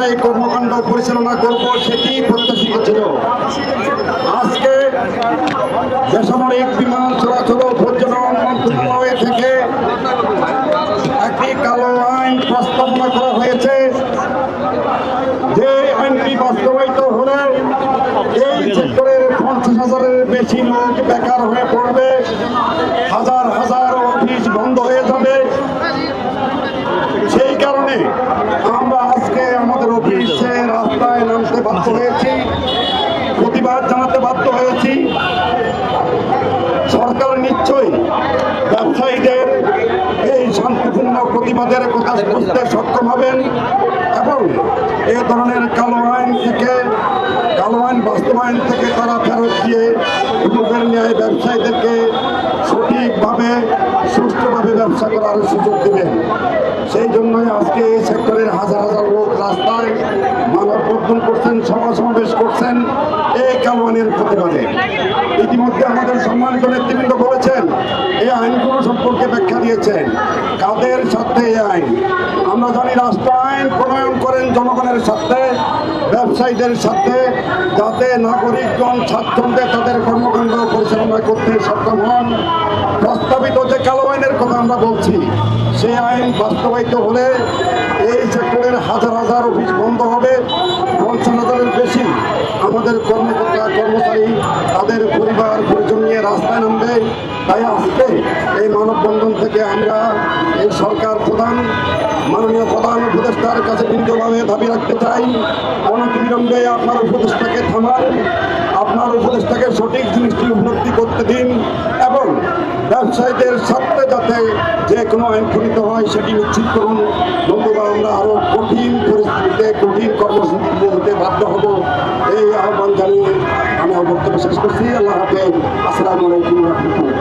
ব্যবসায়িক কর্মকাণ্ড পরিচালনা করব সেটি প্রত্যাশিত ছিল। আজকে বেসামরিক বিমান চলাচল ও পর্যটন মন্ত্রণালয় থেকে একটি কালো আইন প্রস্তাবনা করা হয়েছে, যে আইনটি বাস্তবায়িত হলে এই সেক্টরের 50,000-এর বেশি লোক বেকার হয়ে পড়বে, হাজার হাজার অফিস বন্ধ হয়ে যাবে। সেই কারণে আমরা আজকে আমাদের অফিসে রাস্তায় নামতে বাধ্য হয়েছি, প্রতিবাদ জানাতে বাধ্য হয়েছি। সরকার নিশ্চয়ই ব্যবসায়ীদের এই শান্তিপূর্ণ প্রতিবাদের কথা বুঝতে সক্ষম হবেন এবং এ ধরনের কালো আইন বাস্তবায়ন থেকে তারা ফেরত দিয়ে পূর্বের ন্যায় ব্যবসায়ীদেরকে সঠিকভাবে সুষ্ঠুভাবে ব্যবসা করার সুযোগ দেবেন। সেই জন্যই আজকে এই সেক্টরের হাজার হাজার লোক রাস্তায় মানববন্ধন করছেন, সভা সমাবেশ করছেন এই কালো আইনের প্রতিবাদে। ইতিমধ্যে আমাদের সম্মানিত নেতৃবৃন্দ বলেছেন, এই আইনগুলো সম্পর্কে ব্যাখ্যা দিয়েছেন। কাদের স্বার্থে এই আইন? আমরা জানি রাষ্ট্র আইন প্রণয়ন করেন জনগণের স্বার্থে, ব্যবসায়ীদের স্বার্থে, যাতে নাগরিকগণ স্বাচ্ছন্দ্যে তাদের কর্মকাণ্ড পরিচালনা করতে সক্ষম হন। প্রস্তাবিত যে কালো আইনের কথা আমরা বলছি, সেই আইন বাস্তবায়িত হলে এই সেক্টরের হাজার হাজার অফিস বন্ধ হবে, 50,000-এর বেশি আমাদের কর্মকর্তা কর্মচারী তাদের পরিবার পরিজন নিয়ে রাস্তায় নামবে। তাই আজকে এই মানববন্ধন থেকে আমরা এই সরকার মাননীয় প্রধান উপদেষ্টার কাছে বিনীতভাবে দাবি রাখতে চাই, অনতিবিলম্বে আপনার উপদেষ্টাকে থামান, আপনার উপদেষ্টাকে সঠিক জিনিসটি উপলব্ধি করতে দিন এবং ব্যবসায়ীদের স্বার্থে যাতে যে কোনো আইন প্রণীত হয় সেটি নিশ্চিত করুন। বন্ধুরা, আমরা আরও কঠিন পরিস্থিতিতে কঠিন কর্মসূচি হতে বাধ্য হব, এই আহ্বান জানিয়ে আমি বক্তব্য শেষ করছি। আল্লাহ হাফেজ। আসসালামু আলাইকুম ওয়া রাহমাতুল্লাহ।